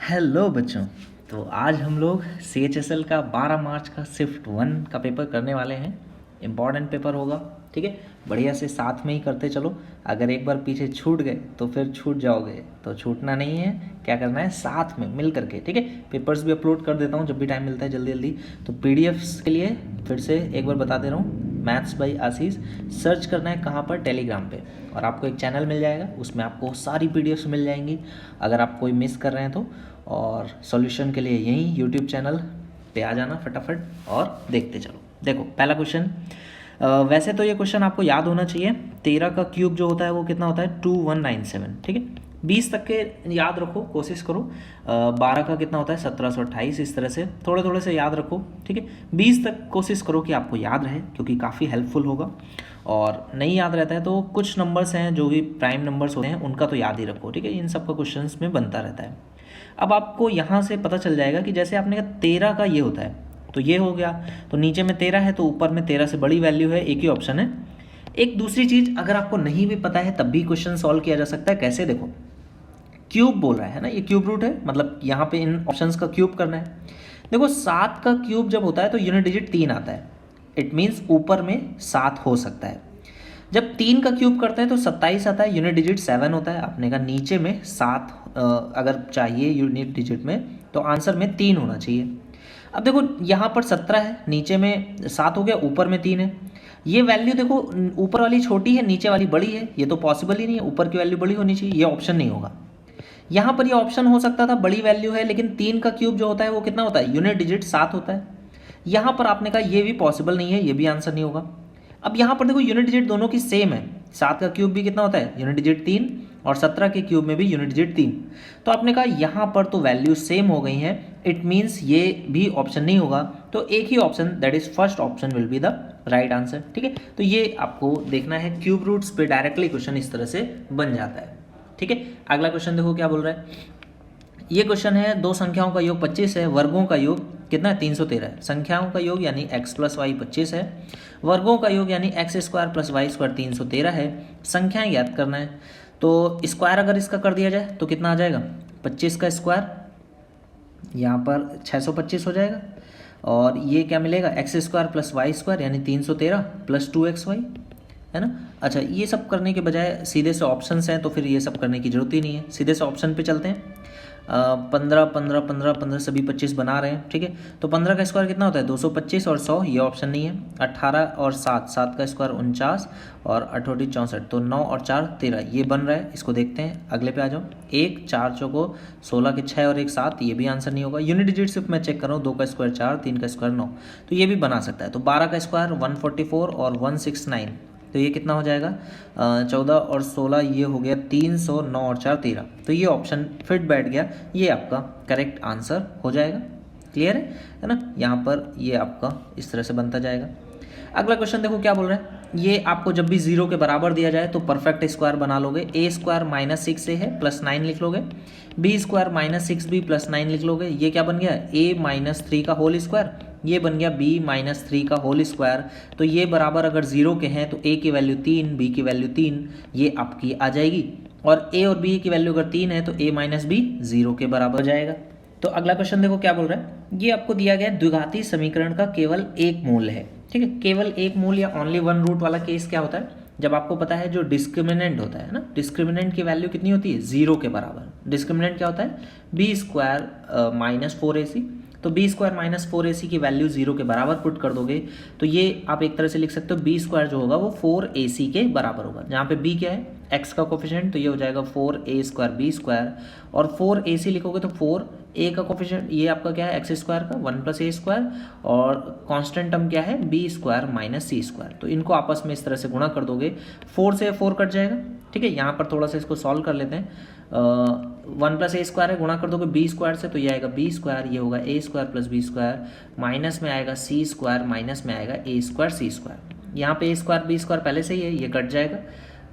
Hello बच्चों। तो आज हम लोग CHSL का 12 मार्च का शिफ्ट 1 का पेपर करने वाले हैं। इम्पॉर्टेंट पेपर होगा, ठीक है। बढ़िया से साथ में ही करते चलो। अगर एक बार पीछे छूट गए तो फिर छूट जाओगे, तो छूटना नहीं है। क्या करना है, साथ में मिल करके, ठीक है। पेपर्स भी अपलोड कर देता हूँ जब भी टाइम मिलता है, जल्दी जल्दी। तो PDFs के लिए फिर से एक बार बता दे रहा हूँ, मैथ्स बाई आशीष सर्च करना है कहाँ पर, टेलीग्राम पे। और आपको एक चैनल मिल जाएगा, उसमें आपको सारी PDFs मिल जाएंगी अगर आप कोई मिस कर रहे हैं तो। और सॉल्यूशन के लिए यहीं यूट्यूब चैनल पे आ जाना फटाफट और देखते चलो। देखो पहला क्वेश्चन, वैसे तो ये क्वेश्चन आपको याद होना चाहिए। 13 का क्यूब जो होता है वो कितना होता है, 2197, ठीक है। 20 तक के याद रखो, कोशिश करो। 12 का कितना होता है, 1728। इस तरह से थोड़े थोड़े से याद रखो, ठीक है। 20 तक कोशिश करो कि आपको याद रहे, क्योंकि काफ़ी हेल्पफुल होगा। और नहीं याद रहता है तो कुछ नंबर्स हैं जो भी प्राइम नंबर्स होते हैं उनका तो याद ही रखो, ठीक है। इन सब का क्वेश्चन में बनता रहता है। अब आपको यहाँ से पता चल जाएगा कि जैसे आपने कहा 13 का ये होता है, तो ये हो गया। तो नीचे में 13 है तो ऊपर में 13 से बड़ी वैल्यू है, एक ही ऑप्शन है। एक दूसरी चीज़, अगर आपको नहीं भी पता है तब भी क्वेश्चन सॉल्व किया जा सकता है। कैसे, देखो क्यूब बोल रहा है ना, ये क्यूब रूट है, मतलब यहाँ पे इन ऑप्शंस का क्यूब करना है। देखो 7 का क्यूब जब होता है तो यूनिट डिजिट 3 आता है। इट मीन्स ऊपर में 7 हो सकता है। जब 3 का क्यूब करते हैं तो 27 आता है, यूनिट डिजिट 7 होता है। आपने कहा नीचे में 7 अगर चाहिए यूनिट डिजिट में, तो आंसर में 3 होना चाहिए। अब देखो यहाँ पर 17 है, नीचे में 7 हो गया, ऊपर में 3 है। ये वैल्यू देखो, ऊपर वाली छोटी है, नीचे वाली बड़ी है, ये तो पॉसिबल ही नहीं है। ऊपर की वैल्यू बड़ी होनी चाहिए, ये ऑप्शन नहीं होगा। यहाँ पर ये ऑप्शन हो सकता था, बड़ी वैल्यू है, लेकिन 3 का क्यूब जो होता है वो कितना होता है, यूनिट डिजिट 7 होता है। यहाँ पर आपने कहा ये भी पॉसिबल नहीं है, ये भी आंसर नहीं होगा। अब यहाँ पर देखो यूनिट डिजिट दोनों की सेम है। 7 का क्यूब भी कितना होता है, यूनिट डिजिट 3, और 17 के क्यूब में भी यूनिट डिजिट 3। तो आपने कहा यहाँ पर तो वैल्यू सेम हो गई हैं, इट मीन्स ये भी ऑप्शन नहीं होगा। तो एक ही option, that is first option will be the right answer, ठीक है। तो ये आपको देखना है, क्यूब रूट्स पे डायरेक्टली क्वेश्चन इस तरह से बन जाता है, ठीक है। अगला क्वेश्चन देखो क्या बोल रहा है। ये क्वेश्चन है, दो संख्याओं का योग 25 है, वर्गों का योग कितना है, 313 है। संख्याओं का योग यानी x प्लस वाई 25 है, वर्गों का योग यानी x square plus y square 313 है। संख्याएं ज्ञात करना है। तो स्क्वायर अगर इसका कर दिया जाए तो कितना आ जाएगा, 25 का स्क्वायर यहाँ पर 625 हो जाएगा। और ये क्या मिलेगा, x square plus y square यानी 313 प्लस 2xy, है ना। अच्छा, ये सब करने के बजाय सीधे से ऑप्शंस हैं, तो फिर ये सब करने की जरूरत ही नहीं है, सीधे से ऑप्शन पे चलते हैं। 15 15 15 15 सभी 25 बना रहे हैं, ठीक है। तो 15 का स्क्वायर कितना होता है, 225, और 100 ये ऑप्शन नहीं है। 18 और 7, 7 का स्क्वायर 49, और 8 64, तो 9 और 4 13, ये बन रहा है। इसको देखते हैं, अगले पे आ जाओ। 1 4 चौको 16 के 6 और 1 7, ये भी आंसर नहीं होगा। यूनिट डिजिट सिर्फ मैं चेक कर रहा हूँ, 2 का स्क्वायर 4, 3 का स्क्वायर 9, तो ये भी बना सकता है। तो 12 का स्क्वायर 144 और 169, तो ये कितना हो जाएगा, 14 और 16, ये हो गया 300, 9 और 4 13, तो ये ऑप्शन फिट बैठ गया, ये आपका करेक्ट आंसर हो जाएगा। क्लियर है ना। यहाँ पर ये आपका इस तरह से बनता जाएगा। अगला क्वेश्चन देखो क्या बोल रहा है। ये आपको जब भी 0 के बराबर दिया जाए तो परफेक्ट स्क्वायर बना लोगे। ए स्क्वायर माइनस 6 ए है प्लस 9 लिख लोगे, b square minus 6 b plus 9 लिख लोगे। ये क्या बन गया, ए माइनस 3 का होल स्क्वायर, ये बन गया b माइनस 3 का होल स्क्वायर। तो ये बराबर अगर 0 के हैं तो a की वैल्यू 3, b की वैल्यू 3, ये आपकी आ जाएगी। और a और b की वैल्यू अगर 3 है तो a माइनस b 0 के बराबर हो जाएगा। तो अगला क्वेश्चन देखो क्या बोल रहा है। ये आपको दिया गया द्विघाती समीकरण का केवल एक मूल है, ठीक है। केवल एक मूल या ओनली वन रूट वाला केस क्या होता है, जब आपको पता है जो डिस्क्रिमिनेंट होता है ना, डिस्क्रिमिनेंट की वैल्यू कितनी होती है, 0 के बराबर। डिस्क्रिमिनेंट क्या होता है, बी स्क्वायर माइनस 4ac। तो बी स्क्वायर माइनस 4ac की वैल्यू 0 के बराबर पुट कर दोगे तो ये आप एक तरह से लिख सकते हो, बी स्क्वायर जो होगा वो 4ac के बराबर होगा। जहाँ पे b क्या है, x का कोफिशिएंट, तो ये हो जाएगा 4a स्क्वायर बी स्क्वायर, और 4ac लिखोगे तो 4a का कोफिशिएंट, ये आपका क्या है, एक्स स्क्वायर का 1 प्लस ए स्क्वायर, और कांस्टेंट टर्म क्या है, बी स्क्वायर माइनस सी स्क्वायर। तो इनको आपस में इस तरह से गुणा कर दोगे, 4 से 4 कट जाएगा, ठीक है। यहाँ पर थोड़ा सा इसको सॉल्व कर लेते हैं। 1 प्लस ए स्क्वायर है, गुणा कर दोगे बी स्क्वायर से, तो ये आएगा बी स्क्वायर, ये होगा A square plus B square, minus में आएगा सी स्क्वायर, माइनस में आएगा ए स्क्वायर सी स्क्वायर। यहाँ पे ए स्क्वायर बी स्क्वायर पहले से ही है, ये कट जाएगा।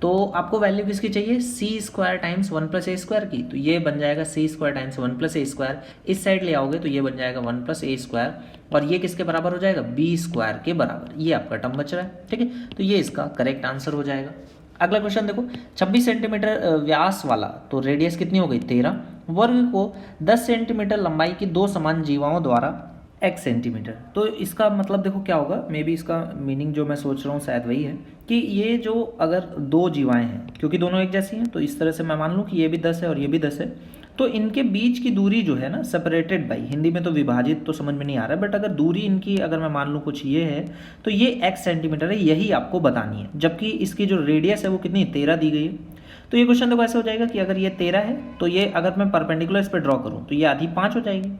तो आपको वैल्यू किसकी चाहिए, सी स्क्वायर टाइम्स 1 प्लस ए स्क्वायर की, तो ये बन जाएगा सी स्क्वायर टाइम्स 1 प्लस ए स्क्वायर। इस साइड ले आओगे तो ये बन जाएगा 1 प्लस ए स्क्वायर, और ये किसके बराबर हो जाएगा, बी स्क्वायर के बराबर। ये आपका टर्म बच रहा है, ठीक है। तो ये इसका करेक्ट आंसर हो जाएगा। अगला क्वेश्चन देखो, 26 सेंटीमीटर व्यास वाला, तो रेडियस कितनी हो गई 13, वर्ग को 10 सेंटीमीटर लंबाई की दो समान जीवाओं द्वारा x सेंटीमीटर। तो इसका मतलब देखो क्या होगा, मे बी इसका मीनिंग जो मैं सोच रहा हूँ शायद वही है कि ये जो अगर दो जीवाएं हैं, क्योंकि दोनों एक जैसी हैं, तो इस तरह से मैं मान लूँ कि ये भी 10 है और ये भी 10 है, तो इनके बीच की दूरी जो है ना, सेपरेटेड बाई, हिंदी में तो विभाजित तो समझ में नहीं आ रहा है, बट अगर दूरी इनकी अगर मैं मान लूँ कुछ ये है, तो ये x सेंटीमीटर है, यही आपको बतानी है। जबकि इसकी जो रेडियस है वो कितनी, 13 दी गई है। तो ये क्वेश्चन देखो ऐसे हो जाएगा कि अगर ये 13 है तो ये अगर मैं परपेंडिकुलर इस पर ड्रॉ करूँ तो ये आधी 5 हो जाएगी,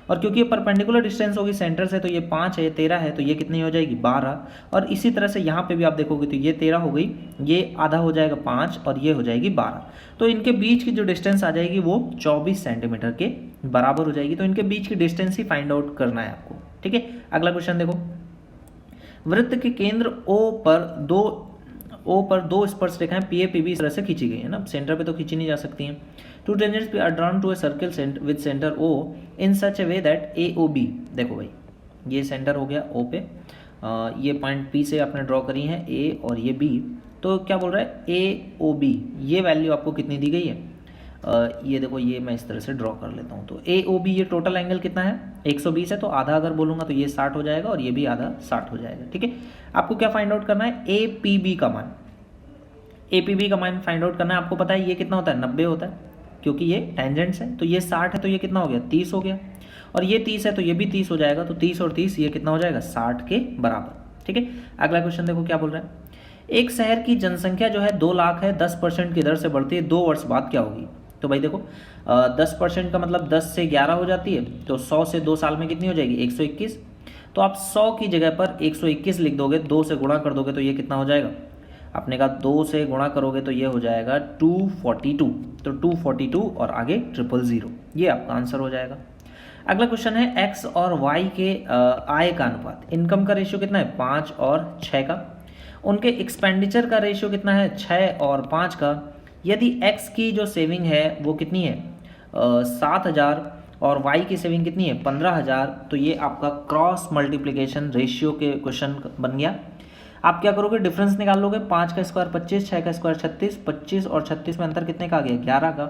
और क्योंकि ये परपेंडिकुलर डिस्टेंस होगी सेंटर से, तो ये 5 है, ये 13 है, तो ये कितनी हो जाएगी, 12। और इसी तरह से यहाँ पे भी आप देखोगे तो ये 13 हो गई, ये आधा हो जाएगा 5 और ये हो जाएगी 12। तो इनके बीच की जो डिस्टेंस आ जाएगी वो 24 सेंटीमीटर के बराबर हो जाएगी। तो इनके बीच की डिस्टेंस ही फाइंड आउट करना है आपको, ठीक है। अगला क्वेश्चन देखो, वृत्त के केंद्र O पर दो स्पर्श रेखाएं PA PB इस तरह से खींची गई है ना, सेंटर पे तो खींची नहीं जा सकती हैं। Two tangents are drawn to a circle with centre O in such a way that AOB, देखो भाई ये सेंटर हो गया O पे, ये पॉइंट P से आपने ड्रॉ करी है A और ये B, तो क्या बोल रहा है AOB, ये वैल्यू आपको कितनी दी गई है, ये देखो ये मैं इस तरह से ड्रॉ कर लेता हूँ। तो AOB ये टोटल एंगल कितना है, 120 है, तो आधा अगर बोलूँगा तो ये 60 हो जाएगा और ये भी आधा 60 हो जाएगा, ठीक है। आपको क्या फाइंड आउट करना है, APB का मान, APB का मान फाइंड आउट करना है। आपको पता है ये कितना होता है, 90 होता है, क्योंकि ये टेंजेंट्स है। तो ये 60 है तो ये कितना हो गया, 30 हो गया, और ये 30 है तो ये भी 30 हो जाएगा, तो 30 और 30 ये कितना हो जाएगा, 60 के बराबर, ठीक है। अगला क्वेश्चन देखो क्या बोल रहा है, एक शहर की जनसंख्या जो है 2 लाख है, 10% की दर से बढ़ती है, 2 वर्ष बाद क्या होगी। तो भाई देखो 10% का मतलब 10 से 11 हो जाती है, तो 100 से 2 साल में कितनी हो जाएगी, 121। तो आप 100 की जगह पर 121 लिख दोगे, 2 से गुणा कर दोगे तो ये कितना हो जाएगा, आपने कहा 2 से गुणा करोगे तो ये हो जाएगा 242, तो 242 और आगे 000, ये आपका आंसर हो जाएगा। अगला क्वेश्चन है x और y के आय का अनुपात, इनकम का रेशियो कितना है, 5 और 6 का। उनके एक्सपेंडिचर का रेशियो कितना है, 6 और 5 का। यदि x की जो सेविंग है वो कितनी है, 7,000 और y की सेविंग कितनी है, 15,000, तो ये आपका क्रॉस मल्टीप्लिकेशन रेशियो के क्वेश्चन बन गया। आप क्या करोगे, डिफरेंस निकाल लोगे, 5 का स्क्वायर 25, 6 का स्क्वायर 36, 25 और 36 में अंतर कितने का आ गया, 11 का,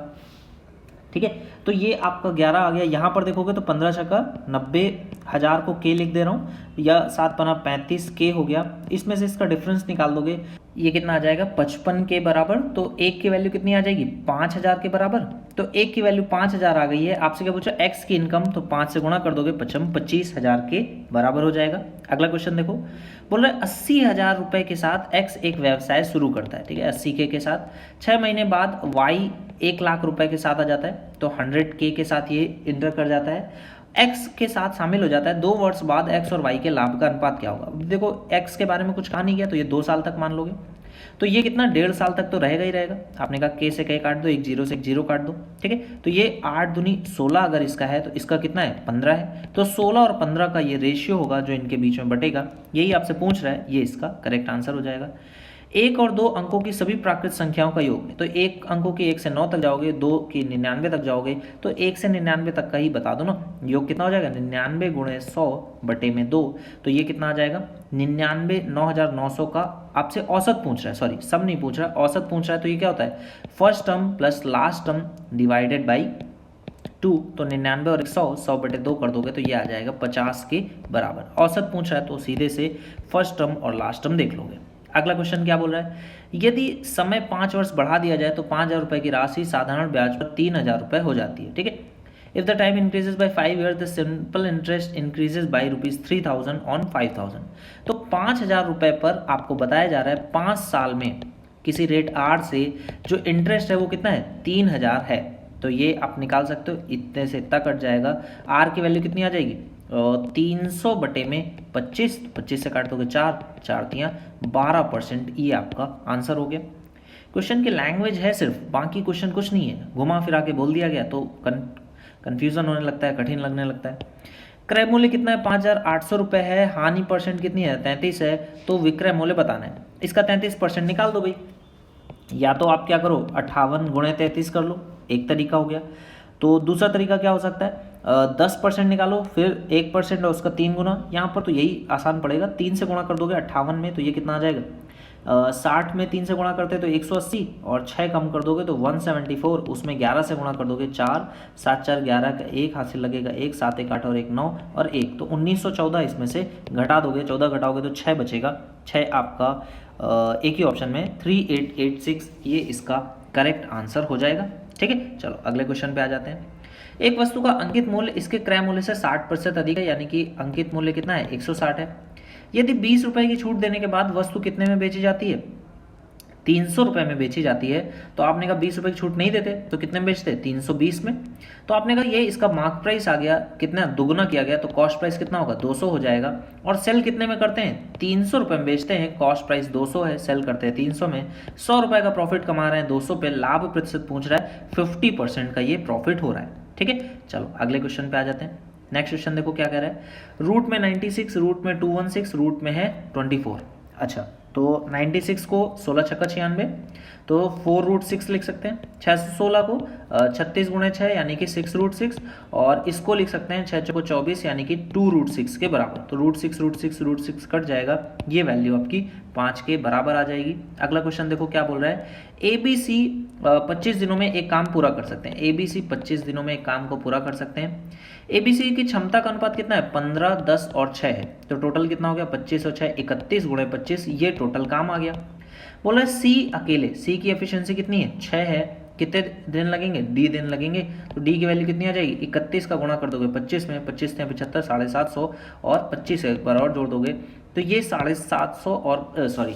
ठीक है। तो ये आपका 11 आ गया। यहाँ पर देखोगे तो 15 छक्का 90,000 को k लिख दे रहा हूँ, या 7 पना 35 k हो गया। इसमें से इसका डिफरेंस निकाल दोगे, ये कितना आ जाएगा, 55 के बराबर। तो 1 की वैल्यू कितनी आ जाएगी, 5,000 के बराबर। तो 1 की वैल्यू 5,000 आ गई है। आपसे क्या पूछा, x की इनकम, तो 5 से गुणा कर दोगे, 25,000 के बराबर हो जाएगा। अगला क्वेश्चन देखो, बोल रहे 80,000 रुपए के साथ x एक व्यवसाय शुरू करता है, ठीक है, 80K के साथ। 6 महीने बाद y 1 लाख रुपए के साथ आ जाता है, तो 100K के साथ ये इंटर कर जाता है, x के साथ शामिल हो जाता है। 2 वर्ष बाद x और y के लाभ का अनुपात क्या होगा। देखो x के बारे में कुछ कहा नहीं गया, तो ये 2 साल तक मान लोगे, तो ये कितना, 1.5 साल तक तो रहेगा ही रहेगा। आपने कहा k से k काट दो, एक जीरो से एक जीरो काट दो, ठीक है। तो ये 8 दूनी 16 अगर इसका है, तो इसका कितना है, 15 है। तो 16 और 15 का ये रेशियो होगा जो इनके बीच में बटेगा, यही आपसे पूछ रहा है, ये इसका करेक्ट आंसर हो जाएगा। 1 और 2 अंकों की सभी प्राकृत संख्याओं का योग, तो 1 अंकों की 1 से 9 तक जाओगे, 2 की 99 तक जाओगे, तो 1 से 99 तक का ही बता दो ना। योग कितना हो जाएगा, 99 गुणे 100 बटे में 2, तो ये कितना आ जाएगा, 99 9,900 का आपसे औसत पूछ रहा है, सॉरी सब नहीं पूछ रहा है, औसत पूछ रहा है। तो ये क्या होता है, first term plus last term divided by 2, तो 99 और 100 बटे 2 कर दोगे तो ये आ जाएगा 50 के बराबर। औसत पूछ रहा है तो सीधे से फर्स्ट टर्म और लास्ट टर्म देख लोगे। अगला क्वेश्चन क्या बोल रहा है, यदि समय 5 वर्ष बढ़ा दिया जाए तो 5,000 रुपये की राशि साधारण ब्याज पर 3,000 रुपये हो जाती है, ठीक है। If the time increases by 5 year the simple interest increases by ₹3,000 on 5,000। तो 5,000 रुपये पर आपको बताया जा रहा है 5 साल में किसी रेट R से जो इंटरेस्ट है वो कितना है, 3,000 है। तो ये आप निकाल सकते हो, इतने से इतना कट जाएगा, R की वैल्यू कितनी आ जाएगी, 300 बटे में 25, 25 से काट दोगे 4, 4 तियाँ 12%, ये आपका आंसर हो गया। क्वेश्चन की लैंग्वेज है सिर्फ, बाकी क्वेश्चन कुछ नहीं है, घुमा फिरा के बोल दिया गया तो कन्फ्यूजन होने लगता है, कठिन लगने लगता है। क्रय मूल्य कितना है, 5,800 रुपये है, हानि परसेंट कितनी है, 33 है, तो विक्रय मूल्य बताना है। इसका 33% निकाल दो भाई, या तो आप क्या करो 58 गुणे 33 कर लो, एक तरीका हो गया। तो दूसरा तरीका क्या हो सकता है, 10% निकालो, फिर 1% और उसका 3 गुना, यहाँ पर तो यही आसान पड़ेगा, 3 से गुणा कर दोगे 58 में, तो ये कितना आ जाएगा, 60 में 3 से गुणा करते तो 180 और 6 कम कर दोगे तो 174, उसमें 11 से गुणा कर दोगे 4, 7 4 11 का 1 हाथ से लगेगा 1, 7 1 8 और 1 9 और 1, तो 1914 इसमें से घटा दोगे, 14 घटाओगे तो 6 बचेगा, 6 आपका एक ही ऑप्शन में 3886 ये इसका करेक्ट आंसर हो जाएगा। ठीक है, चलो अगले क्वेश्चन पे आ जाते हैं। एक वस्तु का अंकित मूल्य इसके क्रय मूल्य से 60% अधिक है, यानी कि अंकित मूल्य कितना है 160 है। यदि 20 रुपए की छूट देने के बाद वस्तु कितने में बेची जाती है, 300 रुपए में बेची जाती है, तो आपने कहा 20 रुपए की छूट नहीं देते तो कितने में बेचते, 320 में। तो आपने कहा ये इसका मार्क प्राइस आ गया कितना, दुगुना किया गया, तो कॉस्ट प्राइस कितना होगा 200 हो जाएगा। और सेल कितने में करते हैं, 300 रुपए में बेचते हैं, कॉस्ट प्राइस 200 है, सेल करते हैं 300 में, 100 रुपए का प्रॉफिट कमा रहे हैं, 200 पे लाभ प्रतिशत पूछ रहा है, 50% का ये प्रॉफिट हो रहा है। ठीक है, चलो अगले क्वेश्चन पे आ जाते हैं। नेक्स्ट क्वेश्चन देखो क्या कह रहा है, रूट में 96, रूट में 216, रूट में है 24। अच्छा, तो 96 को 16 छक्का 96, तो 4√6 लिख सकते हैं। 616 को 36 गुणे 6 यानी कि 6√6, और इसको लिख सकते हैं 6 चौको 24 यानी कि 2√6 के बराबर। तो √6 कट जाएगा, ये वैल्यू आपकी 5 के बराबर आ जाएगी। अगला क्वेश्चन देखो क्या बोल रहा है, ABC 25 दिनों में एक काम पूरा कर सकते हैं। ABC 25 दिनों में एक काम को पूरा कर सकते हैं। ABC की क्षमता का अनुपात कितना है, 15, 10 और 6 है, तो टोटल कितना हो गया 25 और 6 31 गुणे 25, ये टोटल काम आ गया। बोला C अकेले, C की एफिशिएंसी कितनी है 6 है, कितने दिन लगेंगे, D दिन लगेंगे, तो D की वैल्यू कितनी आ जाएगी, 31 का गुणा कर दोगे 25 में, 25 से 75, 750 और 25 एक बार और जोड़ दोगे तो ये 750 और सॉरी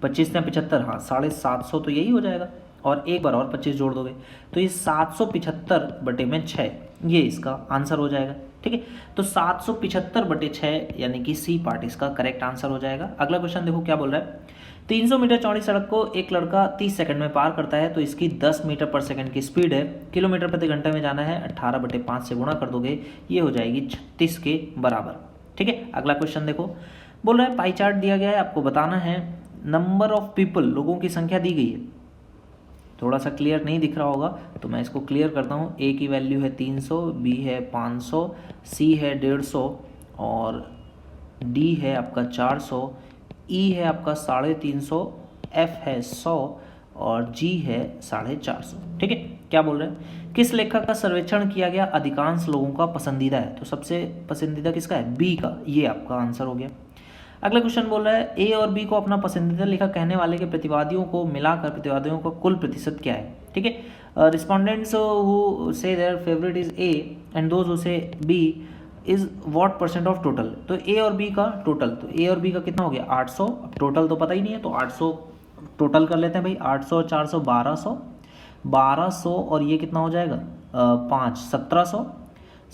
25 से 75, हाँ 750 तो यही हो जाएगा, और एक बार और 25 जोड़ दोगे तो ये 775 बटे में 6, ये इसका आंसर हो जाएगा। ठीक है, तो 775 बटे 6 यानी कि C पार्ट इसका करेक्ट आंसर हो जाएगा। अगला क्वेश्चन देखो क्या बोल रहा है, 300 मीटर चौड़ी सड़क को एक लड़का 30 सेकंड में पार करता है, तो इसकी 10 मीटर पर सेकंड की स्पीड है, किलोमीटर प्रति घंटे में जाना है, 18 बटे 5 से गुणा कर दोगे, ये हो जाएगी 36 के बराबर। ठीक है, अगला क्वेश्चन देखो, बोल रहा है पाई चार्ट दिया गया है, आपको बताना है नंबर ऑफ पीपल, लोगों की संख्या दी गई है। थोड़ा सा क्लियर नहीं दिख रहा होगा तो मैं इसको क्लियर करता हूँ। ए की वैल्यू है 300, बी है 500, सी है 150 और डी है आपका 400, ई है आपका 350, एफ है 100 और जी है 450। ठीक है, क्या बोल रहे हैं, किस लेखक का सर्वेक्षण किया गया अधिकांश लोगों का पसंदीदा है, तो सबसे पसंदीदा किसका है, बी का, ये आपका आंसर हो गया। अगला क्वेश्चन बोल रहा है ए और बी को अपना पसंदीदा लेखक कहने वाले के प्रतिवादियों को मिलाकर प्रतिवादियों का कुल प्रतिशत क्या है। ठीक है, respondents who say their favourite is A and those who say B is what percent of total, तो ए और बी का टोटल, तो ए और बी का कितना हो गया 800, अब टोटल तो पता ही नहीं है तो 800 टोटल कर लेते हैं भाई, 800 400 1200 और ये कितना हो जाएगा 5 1700,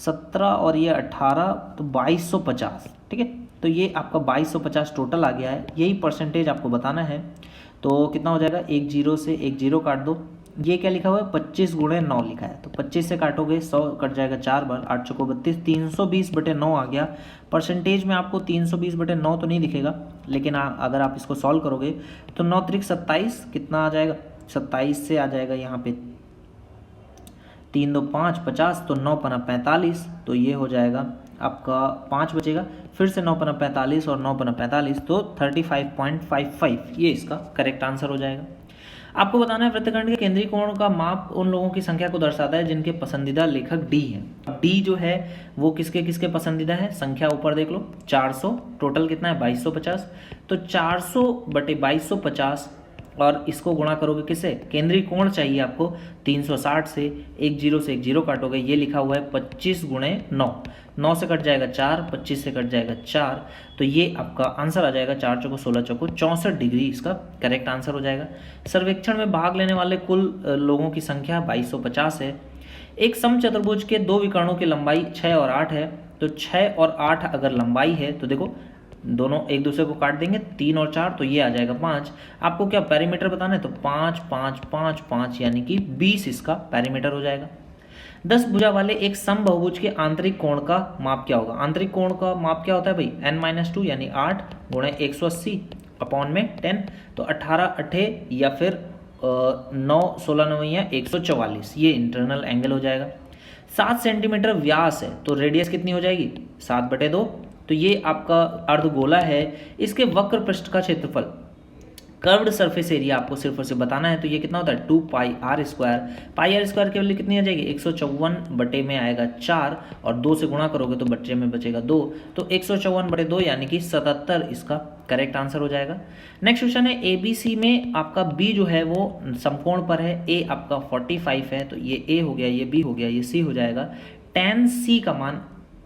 17 और ये 18 तो 2250। ठीक है, तो ये आपका 2250 टोटल आ गया है, यही परसेंटेज आपको बताना है। तो कितना हो जाएगा, एक जीरो से एक जीरो काट दो, ये क्या लिखा हुआ है 25 गुणे 9 लिखा है, तो 25 से काटोगे 100 कट जाएगा 4 बार, 8 चौको 32, 320 बटे 9 आ गया। परसेंटेज में आपको 320 बटे 9 तो नहीं दिखेगा, लेकिन अगर आप इसको सॉल्व करोगे तो 9 त्रिक 27 कितना आ जाएगा, 27 से आ जाएगा यहाँ पे 3 2 5 50, तो 9 पना 45, तो ये हो जाएगा आपका 5 बचेगा, फिर से 9 पना 45 और 9 पना 45 तो 35.55, ये इसका करेक्ट आंसर हो जाएगा। आपको बताना है वृत्तखंड के केंद्रीय कोण का माप उन लोगों की संख्या को दर्शाता है जिनके पसंदीदा लेखक डी है। डी जो है वो किसके किसके पसंदीदा है, संख्या ऊपर देख लो 400, टोटल कितना है 2250, तो 400 बटे 2250 और इसको गुणा करोगे किससे, केंद्रीय कोण चाहिए आपको 360 से, एक जीरो काटोगे, ये लिखा हुआ है 25 गुणे 9, 9 से कट जाएगा 4, 25 से कट जाएगा 4, तो ये आपका आंसर आ जाएगा 4 चौको 16 चौको 64 डिग्री इसका करेक्ट आंसर हो जाएगा। सर्वेक्षण में भाग लेने वाले कुल लोगों की संख्या 2250 है। एक समचतुर्भुज के दो विकर्णों की लंबाई 6 और 8 है, तो 6 और 8 अगर लंबाई है तो देखो दोनों एक दूसरे को काट देंगे 3 और 4, तो ये आ जाएगा 5। आपको क्या पैरीमीटर बताना है, तो 5 5 5 5 यानी कि 20 इसका पैरीमीटर हो जाएगा। 10 भुजा वाले एक समबहुभुज के आंतरिक कोण का माप क्या होगा, आंतरिक कोण का माप क्या होता है भाई, n-2 यानी 8 गुणे 180 अपॉन में 10, तो 18 अठे या फिर 9 16 9 144, ये इंटरनल एंगल हो जाएगा। 7 सेंटीमीटर व्यास है तो रेडियस कितनी हो जाएगी 7/2, तो ये आपका अर्धगोला है, इसके वक्र पृष्ठ का क्षेत्रफल, कर्व्ड सरफेस एरिया आपको सिर्फ और सिर्फ बताना है, तो ये कितना होता है 2 pi R square. Pi R square की वैल्यू कितनी आ जाएगी 154 बटे में आएगा 4 और 2 से गुणा करोगे तो बच्चे में बचेगा 2, तो 154 बटे 2 यानी कि 77 इसका करेक्ट आंसर हो जाएगा। नेक्स्ट क्वेश्चन है ए बी सी में आपका बी जो है वो समकोण पर है, ए आपका 45 है, तो ये ए हो गया, ये बी हो गया, ये सी हो जाएगा। tan सी का मान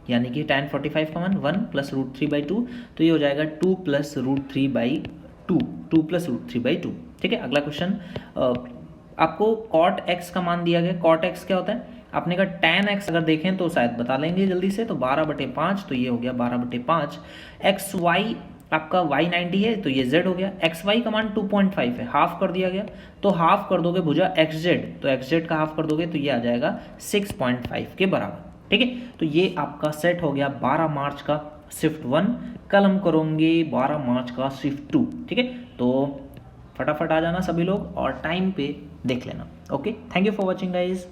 यानी कि tan 45 का मान 1 प्लस रूट 3/2, तो ये हो जाएगा 2 प्लस रूट 3/2, 2 प्लस रूट 3/2। ठीक है, अगला क्वेश्चन आपको cot x का मान दिया गया। cot x क्या होता है, आपने कहा tan x अगर देखें तो शायद बता लेंगे जल्दी से, तो 12/5, तो ये हो गया 12/5। एक्स वाई आपका y 90 है, तो ये z हो गया। एक्स वाई का मान 2.5 है, हाफ कर दिया गया, तो हाफ कर दोगे भुजा xz, तो xz का हाफ कर दोगे तो ये आ जाएगा 6.5 के बराबर। ठीक है, तो ये आपका सेट हो गया 12 मार्च का शिफ्ट 1। कल हम करेंगे 12 मार्च का शिफ्ट 2। ठीक है, तो फटाफट आ जाना सभी लोग और टाइम पे देख लेना। Okay, thank you for watching guys.